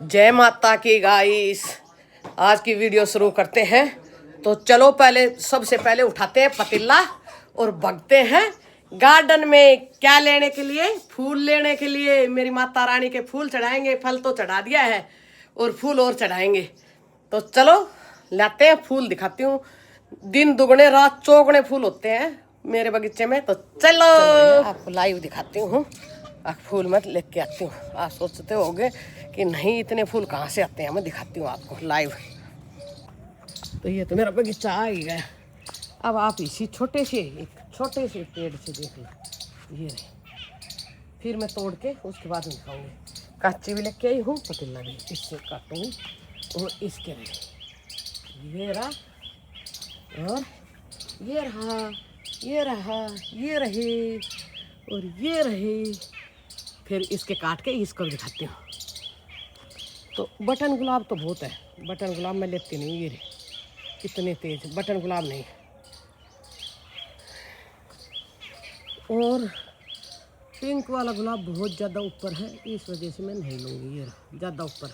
जय माता की गाइस। आज की वीडियो शुरू करते हैं। तो चलो पहले सबसे पहले उठाते हैं पतीला और भगते हैं गार्डन में। क्या लेने के लिए? फूल लेने के लिए। मेरी माता रानी के फूल चढ़ाएंगे। फल तो चढ़ा दिया है और फूल और चढ़ाएंगे। तो चलो लाते हैं फूल, दिखाती हूँ। दिन दुगने रात चौगने फूल होते हैं मेरे बगीचे में। तो चलो आपको लाइव दिखाती हूँ। आप फूल मत लेके आती हूँ। आप सोचते होगे कि नहीं इतने फूल कहाँ से आते हैं। मैं दिखाती हूँ आपको लाइव। तो ये तो मेरा बगीचा आ ही गया। अब आप इसी छोटे से पेड़ से देख लो। ये रहे। फिर मैं तोड़ के उसके बाद में दिखाऊंगी। काची भी लेके आई हूँ, पतीला भी इससे काटूंगी। और इसके रहे ये रहा, और ये रहा, ये रहा, ये रहे, और ये रहे। फिर इसके काट के इसको भी दिखाती हूँ। तो बटन गुलाब तो बहुत है। बटन गुलाब मैं लेती नहीं। ये कितने तेज बटन गुलाब नहीं। और पिंक वाला गुलाब बहुत ज़्यादा ऊपर है, इस वजह से मैं नहीं लूँगी। ये ज़्यादा ऊपर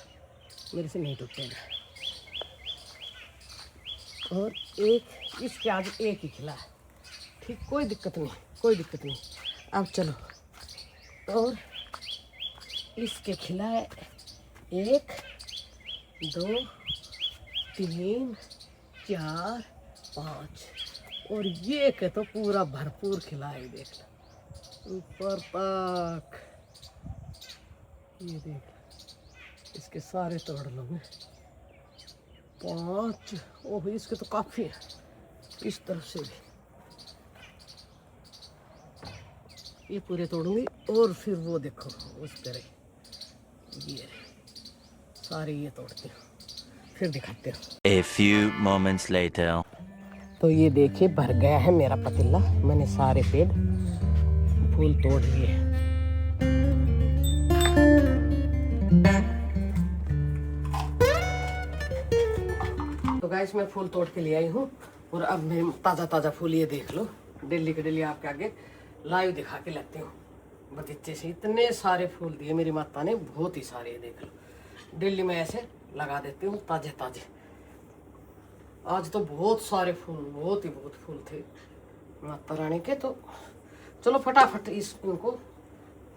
मेरे से नहीं टूटेगा। और एक इसके आगे एक ही खिला है। ठीक, कोई दिक्कत नहीं, कोई दिक्कत नहीं। अब चलो, और इसके खिला है 1 2 3 4 5। और ये के तो पूरा भरपूर खिला है। देख लो ऊपर तक। ये देख लो, इसके सारे तोड़ लो मैं। 5। ओह, इसके तो काफ़ी है। इस तरफ से भी ये पूरे तोड़ूंगी। और फिर वो देखो उस तरह ये सारे ये तोड़ते हो, फिर दिखाते हो। A few moments later. तो ये देखिए भर गया है मेरा पतीला। मैंने सारे पेड़ फूल तोड़ लिए। तो गाइस मैं फूल तोड़ के ले आई हूँ। और अब मैं ताज़ा ताज़ा फूल ये देख लो, डेली के डेली आपके आगे लाइव दिखा के लाती हूँ। बगीचे से इतने सारे फूल दिए मेरी माता ने, बहुत ही सारे। ये देख लो, डेली मैं ऐसे लगा देती हूँ ताज़े ताज़े। आज तो बहुत सारे फूल, बहुत फूल थे माता रानी के। तो चलो फटाफट इनको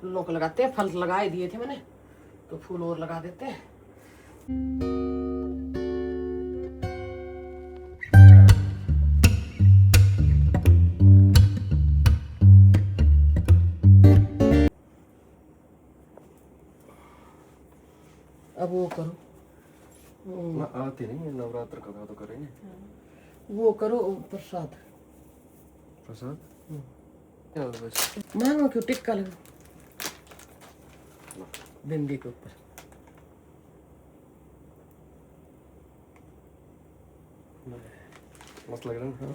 फूलों को लगाते हैं। फल लगा ही दिए थे मैंने, तो फूल और लगा देते हैं। अब वो करो, आती नहीं है। नवरात्र का तो करेंगे। वो करो प्रसाद। मांगो क्यों, टिक्का लगा भिंडी के ऊपर। मस्त लग रहा है ना?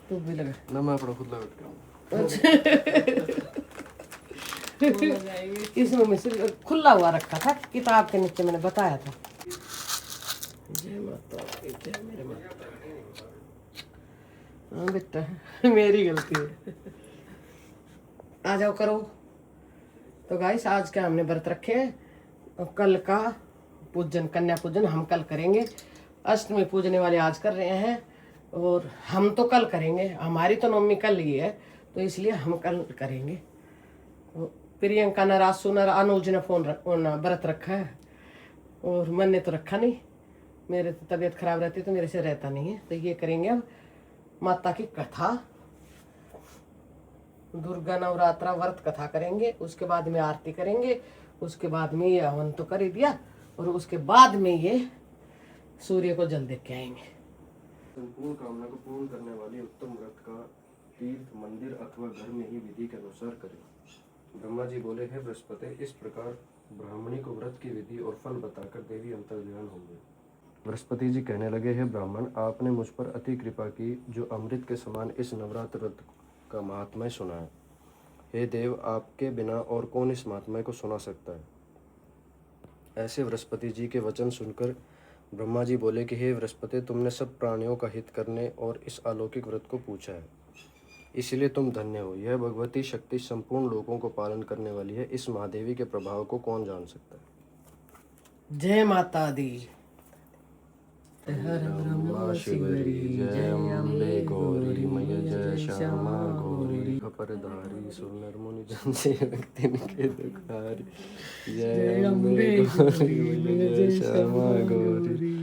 तू भी लगा ना, मैं अपना खुद लगा के इसमें मैं सिर्फ खुला हुआ रखा था, किताब के नीचे मैंने बताया था। जय माता की जय। मेरे माता, हाँ बेटा मेरी गलती है। आ जाओ करो। तो गाइस आज क्या हमने व्रत रखे हैं। कल का पूजन, कन्या पूजन हम कल करेंगे। अष्टमी पूजने वाले आज कर रहे हैं, और हम तो कल करेंगे। हमारी तो नवमी कल ही है, तो इसलिए हम कल करेंगे। प्रियंका ने, रासू ने, अनुज ने व्रत रखा है, और मैंने तो रखा नहीं। मेरे तो तबीयत खराब रहती है तो मेरे से रहता नहीं है। तो ये करेंगे अब माता की कथा, दुर्गा नवरात्रा व्रत कथा करेंगे। उसके बाद में आरती करेंगे। उसके बाद में ये हवन तो कर ही दिया, और उसके बाद में ये सूर्य को जल देख के आएंगे। संपूर्ण कामना को पूर्ण करने वाली उत्तम व्रत का तीर्थ मंदिर अथवा घर में ही विधि के अनुसार करें। ब्रह्मा जी बोले, हे बृहस्पति, इस प्रकार ब्राह्मणी को व्रत की विधि और फल बताकर देवी अंतर्ध्यान होंगे। बृहस्पति जी कहने लगे, हे ब्राह्मण, आपने मुझ पर अति कृपा की, जो अमृत के समान इस नवरात्र व्रत का महात्म्य सुना है। हे देव, आपके बिना और कौन इस महात्म्य को सुना सकता है। ऐसे बृहस्पति जी के वचन सुनकर ब्रह्मा जी बोले कि हे बृहस्पति, तुमने सब प्राणियों का हित करने और इस अलौकिक व्रत को पूछा है, इसलिए तुम धन्य हो। यह भगवती शक्ति संपूर्ण लोगों को पालन करने वाली है। इस महादेवी के प्रभाव को कौन जान सकता है। जय माता दी। हर ब्रह्मा शिवरी, जय अम्बे गौरी मैया, जय श्यामा गौरी खपरधारी, सुनर मुनि जन सेवक तिनके दुखारी, जय अम्बे गौरी मैया, जय श्यामा गौरी,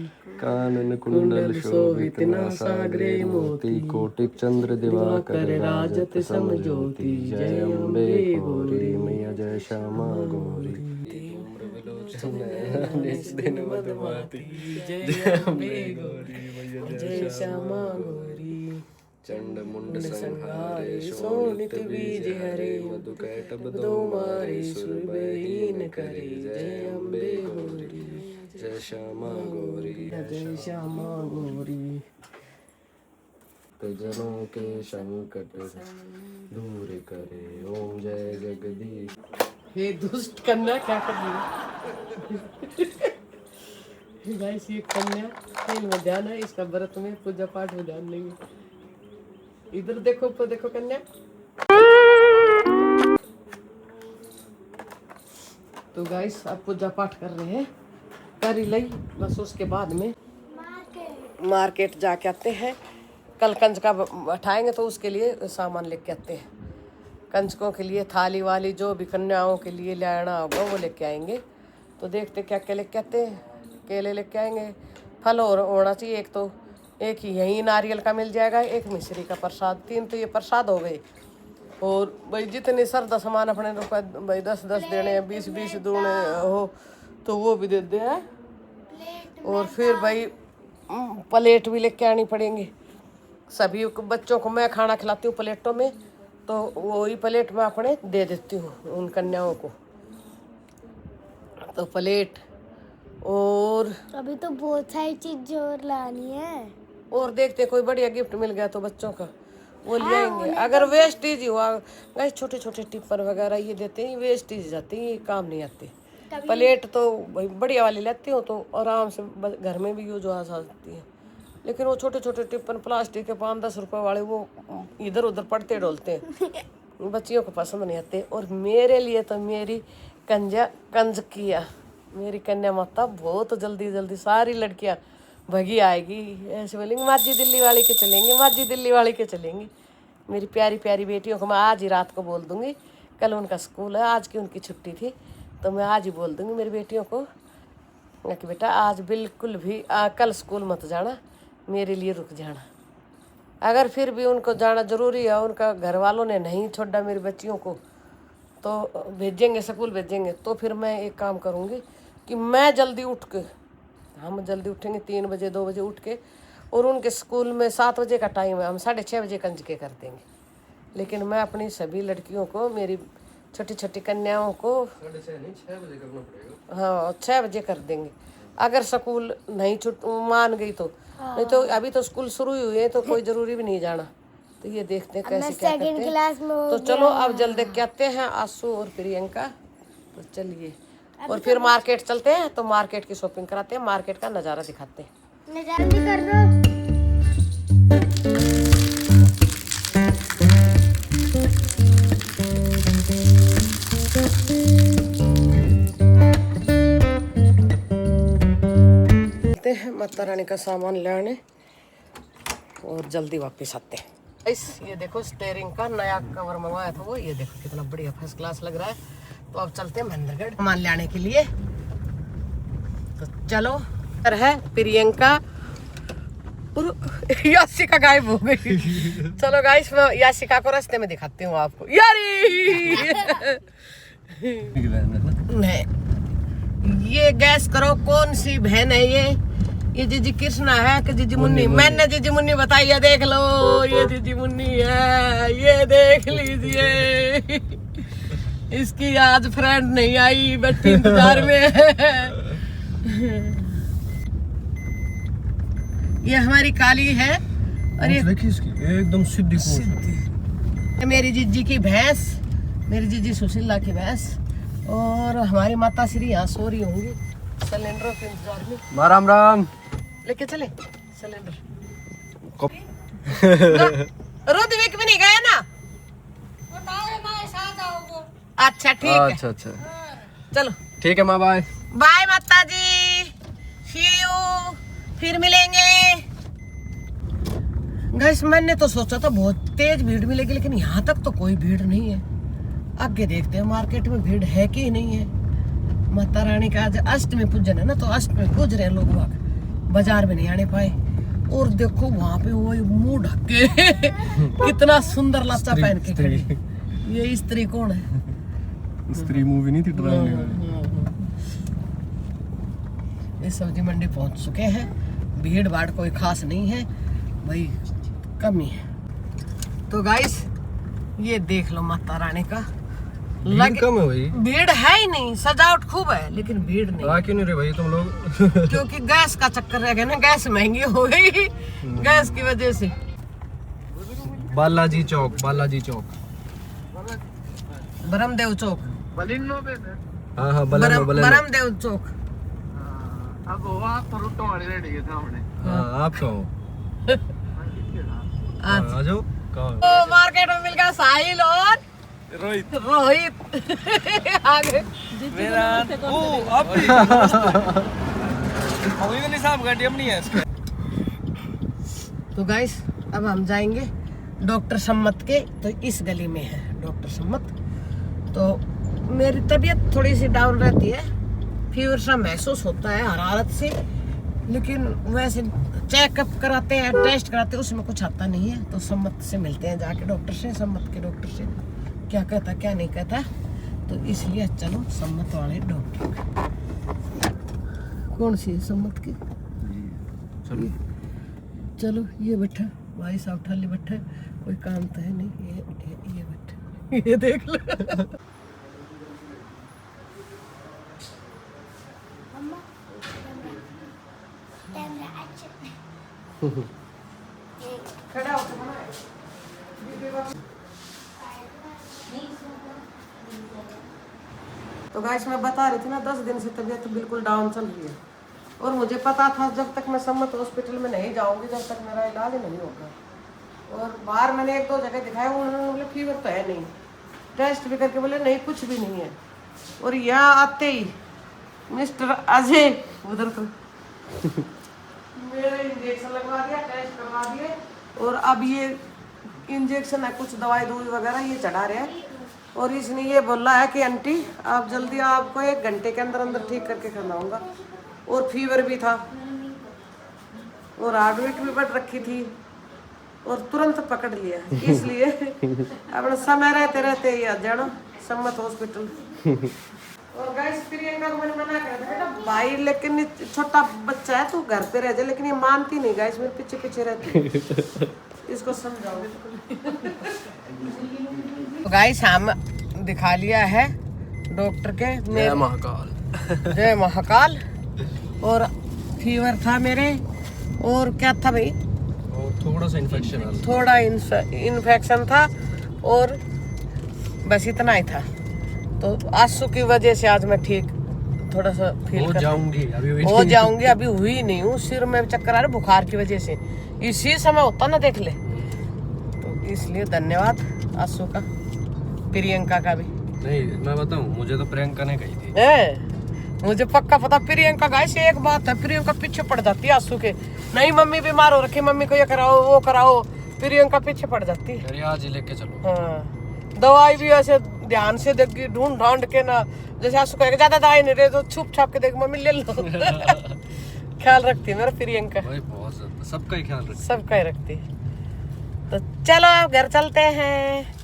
कानन कुंडल शोभित नासाग्रे मोती, कोटिक चंद्र दिवाकर राजत समज्योति, जय अम्बे गौरी मैया, जय श्यामा गौरी, दिन मधुमाती, जय अम्बे गौरी मैया, जय श्यामा गौरी, चंड मुंड संहारे, शोणित बीज हरे, मधु कैटभ दो मारे, सुरबहीन करे, जय अम्बे गौरी, जय श्यामा गौरी, जय श्यामा गौरी। जनों के संकट दूर करे, ओम जय जगदीश। हे दुष्ट कन्या क्या कर रही है? गाइस ये कन्या खेल में ध्यान है, इसका व्रत में पूजा पाठ में ध्यान नहीं है। इधर देखो, ऊपर देखो कन्या। तो गाइस अब पूजा पाठ कर रहे हैं, कर ही लई बस। उसके बाद में मार्केट जाके आते हैं। कल कंजका बैठाएंगे तो उसके लिए सामान लेके आते हैं। कंजकों के लिए थाली वाली जो भी कन्याओं के लिए लाना होगा वो लेके आएंगे। तो देखते क्या क्या लेके आते हैं। केले लेके आएंगे, फल और होना चाहिए एक, तो एक ही यहीं नारियल का मिल जाएगा, एक मिश्री का प्रसाद, 3 तो ये प्रसाद हो गए। और भाई जितने सरदा सामान अपने रुपए भाई 10-10 देने हैं, 20-20 दूने हो तो वो भी दे दे हैं। और फिर भाई प्लेट भी लेके आनी पड़ेंगी। सभी बच्चों को मैं खाना खिलाती हूँ प्लेटों में, तो वही प्लेट में अपने दे देती हूँ उन कन्याओं को। तो प्लेट और अभी तो बहुत सारी चीजें और लानी है। और देखते कोई बढ़िया गिफ्ट मिल गया तो बच्चों का वो ले आएंगे। अगर वेस्टेज ही हुआ, गाइस छोटे छोटे टिप्पर वगैरह ये देते हैं, वेस्टेज जाते हैं, ये काम नहीं आते। प्लेट तो भाई बढ़िया वाली लेती हूँ तो आराम से घर में भी यूज आ सकती है। लेकिन वो छोटे छोटे टिप्पन प्लास्टिक के 5-10 रुपए वाले वो इधर उधर पड़ते डोलते हैं, बच्चियों को पसंद नहीं आते। और मेरे लिए तो मेरी कंजकिया, मेरी कन्या माता बहुत जल्दी सारी लड़कियां भगी आएगी, ऐसे बोलेंगी माजी दिल्ली वाली के चलेंगे, माजी दिल्ली वाली के चलेंगी। मेरी प्यारी प्यारी बेटियों को मैं आज ही रात को बोल दूंगी, कल उनका स्कूल है, आज की उनकी छुट्टी थी, तो मैं आज ही बोल दूंगी मेरी बेटियों को कि बेटा आज बिल्कुल भी कल स्कूल मत जाना, मेरे लिए रुक जाना। अगर फिर भी उनको जाना ज़रूरी है, उनका घर वालों ने नहीं छोड़ा मेरी बच्चियों को, तो भेजेंगे स्कूल भेजेंगे, तो फिर मैं एक काम करूँगी कि मैं जल्दी उठ के, हम जल्दी उठेंगे 3 बजे 2 बजे उठ के, और उनके स्कूल में 7 बजे का टाइम है, हम 6:30 बजे कंजके कर देंगे। लेकिन मैं अपनी सभी लड़कियों को, मेरी छोटी छोटी कन्याओं को 6:30 नहीं 6 बजे करना पड़ेगा। हाँ 6 बजे कर देंगे, अगर स्कूल नहीं मान गई तो। नहीं तो अभी तो स्कूल शुरू ही हुए हैं, तो कोई जरूरी भी नहीं जाना। तो ये देखते हैं कैसे क्या करते हैं। तो चलो अब जल्दी कहते हैं आशु और प्रियंका, तो चलिए और फिर मार्केट चलते हैं, तो मार्केट की शॉपिंग कराते हैं, मार्केट का नज़ारा दिखाते हैं। नजारा भी कर दो। हैं माता रानी का सामान लेने और जल्दी वापस आते हैं। ये देखो स्टीयरिंग का नया कवर मंगवाया था वो, ये देखो कितना बढ़िया फर्स्ट क्लास लग रहा है। तो अब चलते हैं महेंद्रगढ़ सामान लाने के लिए। तो चलो है प्रियंका और यासिका गायब हो गई। चलो गाइस मैं यासिका को रास्ते में दिखाती हूँ आपको। यारी नहीं, ये गैस करो कौन सी बहन है ये जीजी कृष्णा है कि जीजी मुन्नी? मैंने जीजी मुन्नी बताई है, देख लो ये जीजी मुन्नी है, ये देख लीजिए। इसकी आज फ्रेंड नहीं आई, बट इंतजार में है। ये हमारी काली है और ये एकदम सीधी मेरी जीजी की भैंस, मेरी जीजी सुशीला की भैंस। और हमारी माता श्री यहाँ सो रही होंगी सिलेंडरों के इंतजार में। राम राम लेके चले सिलेंडर। रुद्विक भी नहीं गया ना? अच्छा ठीक है, अच्छा चलो ठीक है माँ, बाय बाय माता जी। फिर मिलेंगे। गैस मैंने तो सोचा था बहुत तेज भीड़ मिलेगी, लेकिन यहाँ तक तो कोई भीड़ नहीं है। आगे देखते हैं मार्केट में भीड़ है कि नहीं है। माता रानी का आज अष्टमी पूजन है ना, तो अष्टमी पूज रहे हैं लोग बाग, बाजार में नहीं आने पाए। और देखो वहां पे वो मुंह ढक के कितना सुंदर लाचा पहन के खड़ी। ये स्त्री कौन है? स्त्री मूवी नहीं थी डरावनी वाली। इस सब्जी मंडी पहुंच चुके हैं। भीड़ भाड़ कोई खास नहीं है भाई, कमी है। तो गाइस ये देख लो माता रानी का भीड़ कम है भाई, भीड़ है ही नहीं, सजावट खूब है लेकिन भीड़ नहीं। आ क्यों नहीं रहे भाई तुम लोग? क्योंकि गैस का चक्कर रह गया ना, गैस महंगी हो गई गैस की वजह से। बालाजी चौक, बालाजी चौक, ब्रह्मदेव चौक, हाँ हाँ बलन ब्रह्मदेव चौक। अब वो आप परोटो वाले रेडी के सामने। हाँ आप कहो, आ जाओ। तो मार्केट में मिल गया साहिल और रोहित आगे मेरा ओ अब भी नहीं साहब गाड़ी अपनी है इसका। तो गाइस अब हम जाएंगे डॉक्टर सम्मत के। तो इस गली में है डॉक्टर सम्मत। तो मेरी तबीयत थोड़ी सी डाउन रहती है, फीवर सा महसूस होता है हरारत से, लेकिन वैसे चेकअप कराते हैं, टेस्ट कराते हैं, उसमें कुछ आता नहीं है। तो सम्मत से मिलते हैं जाके डॉक्टर से, सम्मत के डॉक्टर से क्या कहता क्या नहीं कहता। तो इसलिए चलो सम्मत वाले डॉक्टर। कौन सी है सम्मत की? चलो ये बैठा भाई साहब, ठाली बैठा, कोई काम तो है नहीं। ये बैठा, ये देख लो। खड़ा होकर बनाए। तो गाइस मैं बता रही थी ना, 10 दिन से तबीयत बिल्कुल डाउन चल रही है। और मुझे पता था जब तक मैं सम्मत हॉस्पिटल में नहीं जाऊंगी जब तक मेरा इलाज नहीं होगा। और बाहर मैंने 1-2 जगह दिखाया, उन्होंने बोले फीवर तो है नहीं, टेस्ट भी करके बोले नहीं कुछ भी नहीं है। और यहाँ आते ही मिस्टर अजय उधर तो मेरे इंजेक्शन लगवा दिया, टेस्ट करवा दिए, और अब ये इंजेक्शन है, कुछ दवाई वगैरह ये चढ़ा रहे हैं। और इसने ये बोला है कि आंटी आप जल्दी, आपको 1 घंटे के अंदर अंदर ठीक करके खिलाऊंगा। और फीवर भी था और हार्ट बीट भी बढ़ रखी थी और तुरंत पकड़ लिया, इसलिए अपना समय रहते रहते ही आ जाना सम्मत हॉस्पिटल। और गाइस प्रियंका को मैंने मना कर दिया, बेटा भाई लेकिन छोटा बच्चा है तो घर पे रह जाए, लेकिन ये मानती नहीं गाइस, मेरे पीछे पीछे रहती है। इसको समझाओ। तो गाइस हम दिखा लिया है डॉक्टर के। जय महाकाल, जय महाकाल। और फीवर था मेरे, और क्या था भाई, और थोड़ा सा इन्फेक्शन, थोड़ा इन्फेक्शन था, और बस इतना ही था। तो आंसू की वजह से आज मैं ठीक थोड़ा सा फील हो जाऊंगी, अभी हो जाऊंगी, अभी हुई नहीं हूँ। सिर में चक्कर आ रहे बुखार की वजह से, इसी समय होता ना देख ले। तो इसलिए धन्यवाद आंसू का, प्रियंका का भी। नहीं मैं बताऊं, मुझे तो प्रियंका ने कही थी। मुझे पक्का पता प्रियंका गाइस, एक बात है, प्रियंका पीछे पड़ जाती है आंसू के। नहीं मम्मी बीमार हो रखी, मम्मी को ये कराओ वो कराओ, प्रियंका पीछे पड़ जाती है। अरे आज ही लेके चलो। हाँ, दवाई भी ऐसे ध्यान से देगी, ढूंढ ढांड के ना, जैसे आंसू कहेगा ज्यादा दवाई नहीं रहे तो छुप छाप के देख मम्मी ले लो। ख्याल रखती है मेरा प्रियंका, भाई बहुत ज्यादा, सबका ही ख्याल रखती, सबका ही रखती है। तो चलो घर चलते हैं,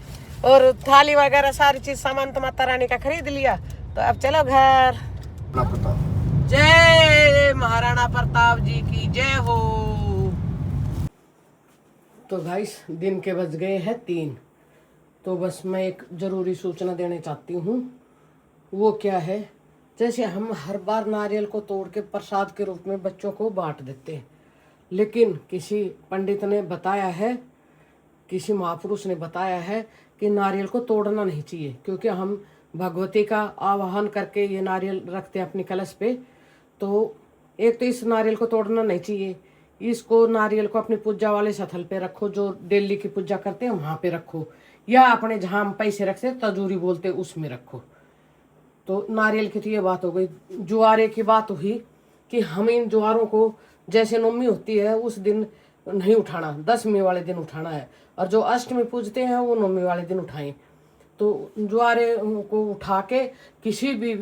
और थाली वगैरह सारी चीज सामान तो माता रानी का खरीद लिया। तो अब चलो घर। जय महाराणा प्रताप जी की जय हो। तो गाइस दिन के बज गए हैं 3। तो बस मैं एक जरूरी सूचना देना चाहती हूँ। वो क्या है, जैसे हम हर बार नारियल को तोड़ के प्रसाद के रूप में बच्चों को बांट देते हैं, लेकिन किसी पंडित ने बताया है, किसी महापुरुष ने बताया है कि नारियल को तोड़ना नहीं चाहिए, क्योंकि हम भगवती का आवाहन करके ये नारियल रखते हैं अपनी कलश पे। तो एक तो इस नारियल को तोड़ना नहीं चाहिए, इसको नारियल को अपनी पूजा वाले स्थल पे रखो, जो डेली की पूजा करते हैं वहाँ पे रखो, या अपने जहाँ हम पैसे रखते हैं तजूरी बोलते उसमें रखो। तो नारियल की तो ये बात हो गई। जुआरे की बात हुई कि हम इन जुआरों को जैसे नवमी होती है उस दिन नहीं उठाना, 10वीं वाले दिन उठाना है। और जो अष्टमी पूजते हैं वो 9वीं वाले दिन उठाएं। तो ज्वारे को उठा के किसी भी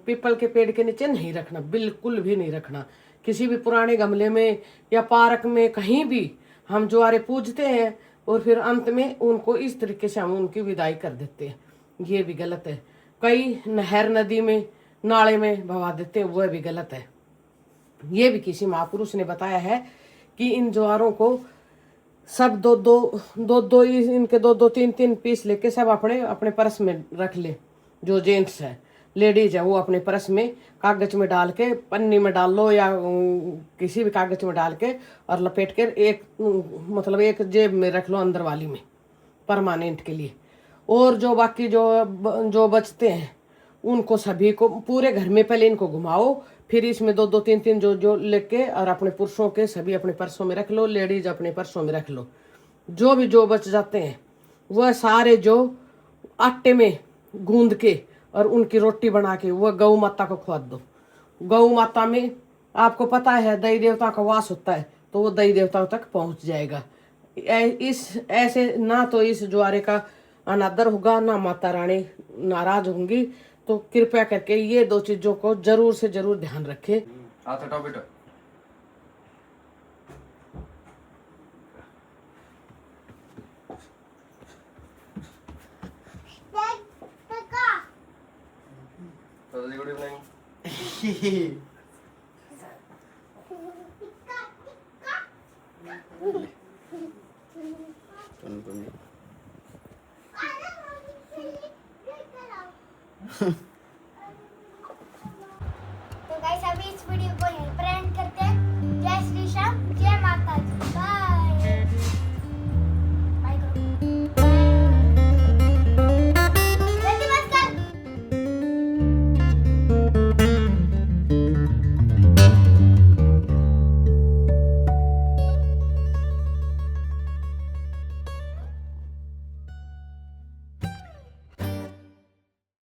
पीपल के पेड़ के नीचे नहीं रखना, बिल्कुल भी नहीं रखना। किसी भी पुराने गमले में या पार्क में कहीं भी हम ज्वारे पूजते हैं और फिर अंत में उनको इस तरीके से हम उनकी विदाई कर देते हैं, ये भी गलत है। कई नहर नदी में नाले में बहा देते हैं, वह भी गलत है। ये भी किसी महापुरुष ने बताया है कि इन ज्वारों को सब दो इनके दो तीन पीस लेके सब अपने अपने पर्स में रख ले। जो जेंट्स है, लेडीज है, वो अपने पर्स में कागज में डाल के, पन्नी में डाल लो या किसी भी कागज में डाल के और लपेट कर एक जेब में रख लो, अंदर वाली में, परमानेंट के लिए। और जो बाकी जो बचते हैं उनको सभी को पूरे घर में पहले इनको घुमाओ, फिर इसमें दो तीन जो लेके और अपने पुरुषों के सभी अपने पर्सों में रख लो, लेडीज अपने पर्सों में रख लो। जो बच जाते हैं वह सारे जो आटे में गूंद के और उनकी रोटी बना के वह गौ माता को खवा दो। गौ माता में आपको पता है दही देवता का वास होता है, तो वो दही देवताओं तक पहुंच जाएगा। ऐसे ना तो इस ज्वारे का अनादर होगा, ना माता रानी नाराज होंगी। तो कृपया करके ये 2 चीजों को जरूर से जरूर ध्यान रखें। हाथ हटाओ बेटा। दादाजी गुड इवनिंग। अरे